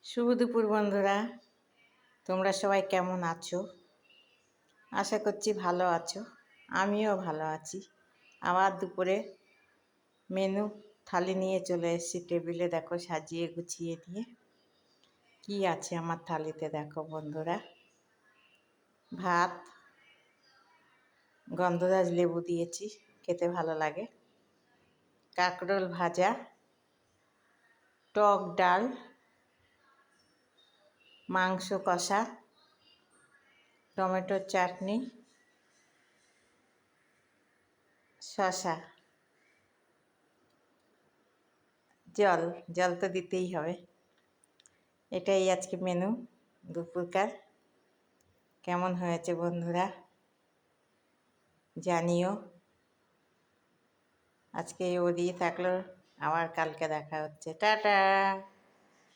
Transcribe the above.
শুভ দুপুর বন্ধুরা, তোমরা সবাই কেমন আছো? আশা করছি ভালো আছো। আমিও ভালো আছি। আবার দুপুরে মেনু থালি নিয়ে চলে এসেছি টেবিলে। দেখো সাজিয়ে গুছিয়ে দিয়ে কি আছে আমার থালিতে। দেখো বন্ধুরা, ভাত, গন্ধরাজ লেবু দিয়েছি, খেতে ভালো লাগে, কাঁকরোল ভাজা, টক ডাল, মাংস কষা, টমেটোর চাটনি, শসা, জল জল তো দিতেই হবে। এটাই আজকে মেনু দুপুরকার। কেমন হয়েছে বন্ধুরা জানিও। আজকে ও দিয়ে থাকলো, আবার কালকে দেখা হচ্ছে। টাটা।